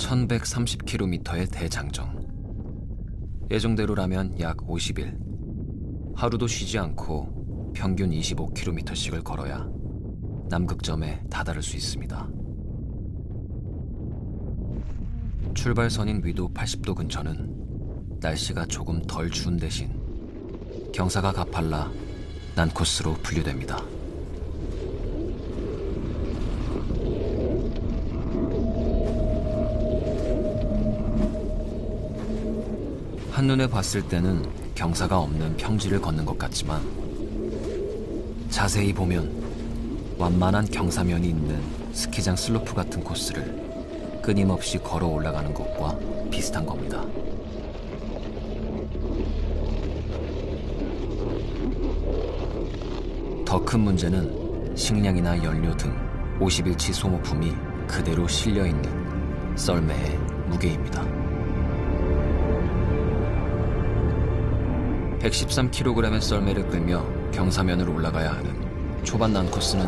1130km의 대장정. 예정대로라면 약 50일. 하루도 쉬지 않고 평균 25km씩을 걸어야 남극점에 다다를 수 있습니다. 출발선인 위도 80도 근처는 날씨가 조금 덜 추운 대신 경사가 가팔라 난코스로 분류됩니다. 한눈에 봤을 때는 경사가 없는 평지를 걷는 것 같지만 자세히 보면 완만한 경사면이 있는 스키장 슬로프 같은 코스를 끊임없이 걸어 올라가는 것과 비슷한 겁니다. 더 큰 문제는 식량이나 연료 등 50일치 소모품이 그대로 실려있는 썰매의 무게입니다. 113kg의 썰매를 끌며 경사면을 올라가야 하는 초반 난코스는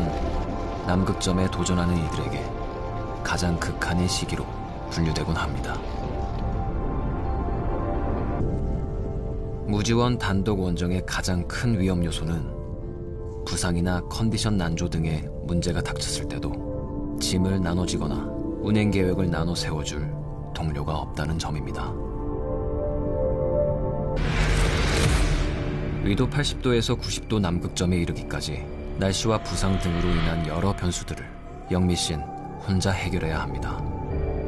남극점에 도전하는 이들에게 가장 극한의 시기로 분류되곤 합니다. 무지원 단독 원정의 가장 큰 위험 요소는 부상이나 컨디션 난조 등의 문제가 닥쳤을 때도 짐을 나눠지거나 운행 계획을 나눠 세워줄 동료가 없다는 점입니다. 위도 80도에서 90도 남극점에 이르기까지 날씨와 부상 등으로 인한 여러 변수들을 영미 씨는 혼자 해결해야 합니다.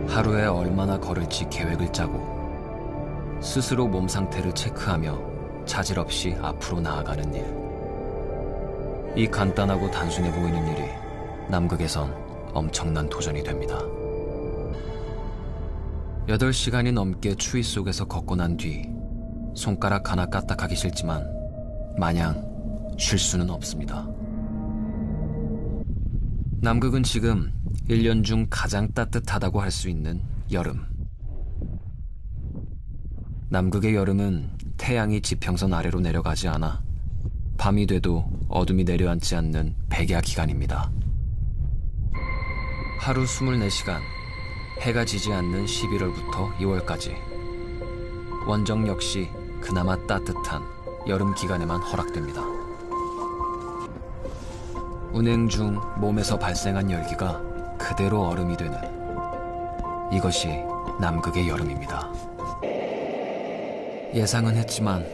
하루에 얼마나 걸을지 계획을 짜고 스스로 몸 상태를 체크하며 차질 없이 앞으로 나아가는 일. 이 간단하고 단순해 보이는 일이 남극에선 엄청난 도전이 됩니다. 8시간이 넘게 추위 속에서 걷고 난 뒤 손가락 하나 까딱하기 싫지만 마냥 쉴 수는 없습니다. 남극은 지금 1년 중 가장 따뜻하다고 할 수 있는 여름. 남극의 여름은 태양이 지평선 아래로 내려가지 않아 밤이 돼도 어둠이 내려앉지 않는 백야 기간입니다. 하루 24시간, 해가 지지 않는 11월부터 2월까지. 원정 역시 그나마 따뜻한 여름 기간에만 허락됩니다. 운행 중 몸에서 발생한 열기가 그대로 얼음이 되는 이것이 남극의 여름입니다. 예상은 했지만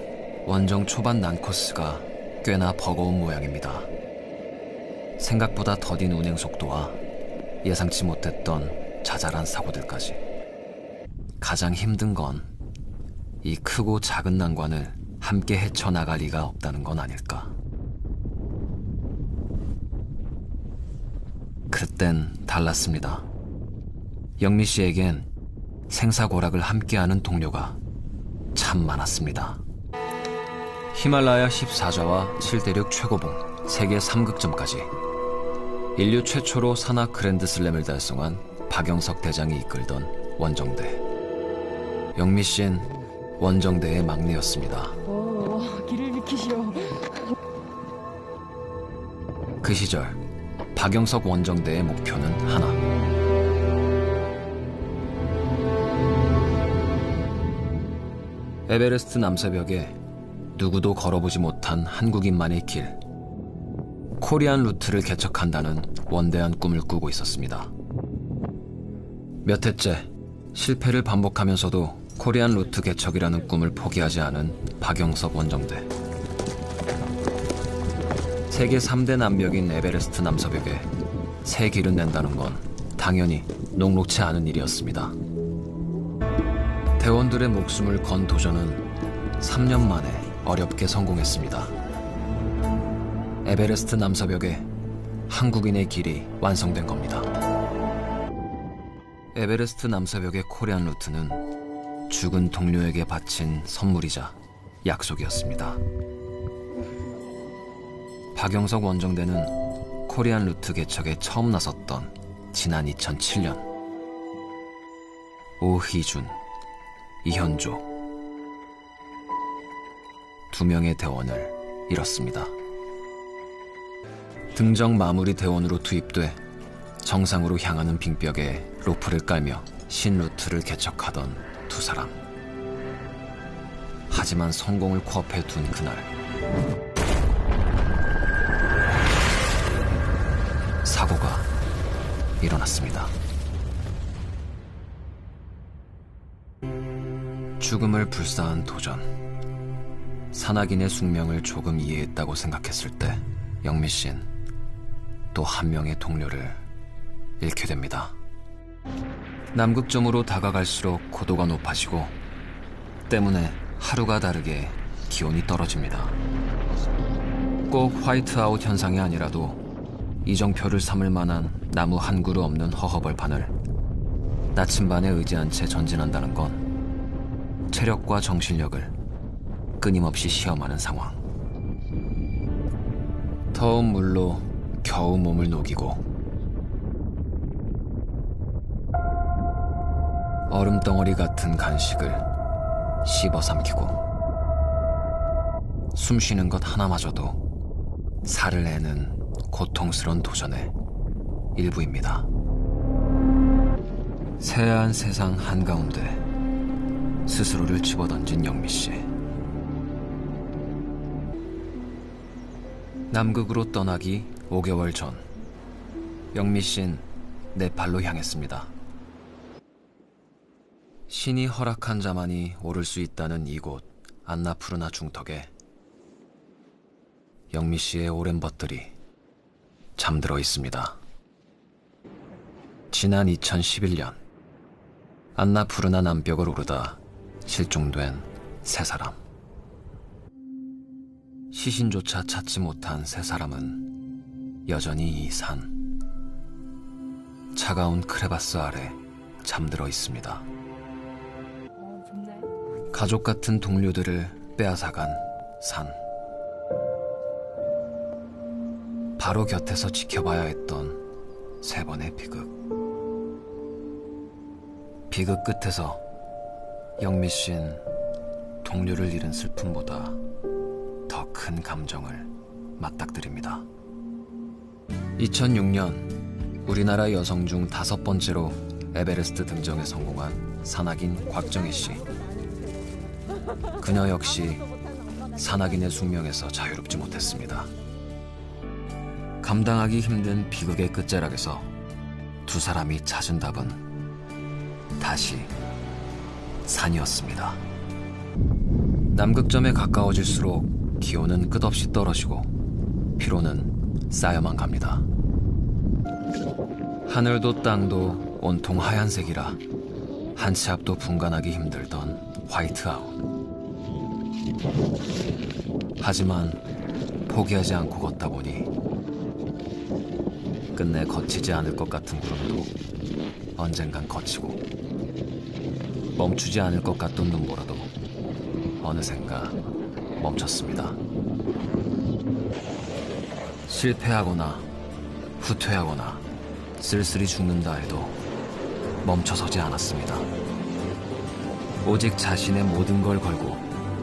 원정 초반 난코스가 꽤나 버거운 모양입니다. 생각보다 더딘 운행 속도와 예상치 못했던 자잘한 사고들까지. 가장 힘든 건 이 크고 작은 난관을 함께 헤쳐나갈 리가 없다는 건 아닐까. 그땐 달랐습니다. 영미 씨에겐 생사고락을 함께하는 동료가 참 많았습니다. 히말라야 14좌와 7대륙 최고봉 세계 3극점까지 인류 최초로 산악 그랜드슬램을 달성한 박영석 대장이 이끌던 원정대. 영미 씨는 원정대의 막내였습니다. 길을 비키시오. 그 시절 박영석 원정대의 목표는 하나. 에베레스트 남서벽에 누구도 걸어보지 못한 한국인만의 길, 코리안 루트를 개척한다는 원대한 꿈을 꾸고 있었습니다. 몇 해째 실패를 반복하면서도 코리안 루트 개척이라는 꿈을 포기하지 않은 박영석 원정대. 세계 3대 남벽인 에베레스트 남서벽에 새 길을 낸다는 건 당연히 녹록치 않은 일이었습니다. 대원들의 목숨을 건 도전은 3년 만에 어렵게 성공했습니다. 에베레스트 남서벽에 한국인의 길이 완성된 겁니다. 에베레스트 남서벽의 코리안 루트는 죽은 동료에게 바친 선물이자 약속이었습니다. 박영석 원정대는 코리안 루트 개척에 처음 나섰던 지난 2007년 오희준, 이현조 2명의 대원을 잃었습니다. 등정 마무리 대원으로 투입돼 정상으로 향하는 빙벽에 로프를 깔며 신루트를 개척하던 두 사람. 하지만 성공을 코앞에 둔 그날, 사고가 일어났습니다. 죽음을 불사한 도전. 산악인의 숙명을 조금 이해했다고 생각했을 때 영미 씨는 또 한 명의 동료를 잃게 됩니다. 남극점으로 다가갈수록 고도가 높아지고 때문에 하루가 다르게 기온이 떨어집니다. 꼭 화이트아웃 현상이 아니라도 이정표를 삼을 만한 나무 한 그루 없는 허허벌판을 나침반에 의지한 채 전진한다는 건 체력과 정신력을 끊임없이 시험하는 상황. 더운 물로 겨우 몸을 녹이고 얼음덩어리 같은 간식을 씹어 삼키고 숨 쉬는 것 하나마저도 살을 내는 고통스러운 도전의 일부입니다. 새하얀 세상 한가운데 스스로를 집어던진 영미 씨. 남극으로 떠나기 5개월 전, 영미 씨는 네팔로 향했습니다. 신이 허락한 자만이 오를 수 있다는 이곳 안나푸르나 중턱에 영미 씨의 오랜 벗들이 잠들어 있습니다. 지난 2011년 안나푸르나 남벽을 오르다 실종된 세 사람. 시신조차 찾지 못한 세 사람은 여전히 이 산, 차가운 크레바스 아래 잠들어 있습니다. 가족 같은 동료들을 빼앗아간 산. 바로 곁에서 지켜봐야 했던 세 번의 비극. 비극 끝에서 영미 씨는 동료를 잃은 슬픔보다 더 큰 감정을 맞닥뜨립니다. 2006년 우리나라 여성 중 5번째로 에베레스트 등정에 성공한 산악인 곽정희 씨. 그녀 역시 산악인의 숙명에서 자유롭지 못했습니다. 감당하기 힘든 비극의 끝자락에서 두 사람이 찾은 답은 다시 산이었습니다. 남극점에 가까워질수록 기온은 끝없이 떨어지고 피로는 쌓여만 갑니다. 하늘도 땅도 온통 하얀색이라 한 치 앞도 분간하기 힘들던 화이트아웃. 하지만 포기하지 않고 걷다 보니 끝내 거치지 않을 것 같은 구름도 언젠간 거치고 멈추지 않을 것 같던 눈보라도 어느샌가 멈췄습니다. 실패하거나 후퇴하거나 쓸쓸히 죽는다 해도 멈춰서지 않았습니다. 오직 자신의 모든 걸 걸고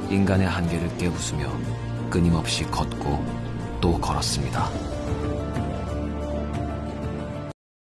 인간의 한계를 깨부수며 끊임없이 걷고 또 걸었습니다.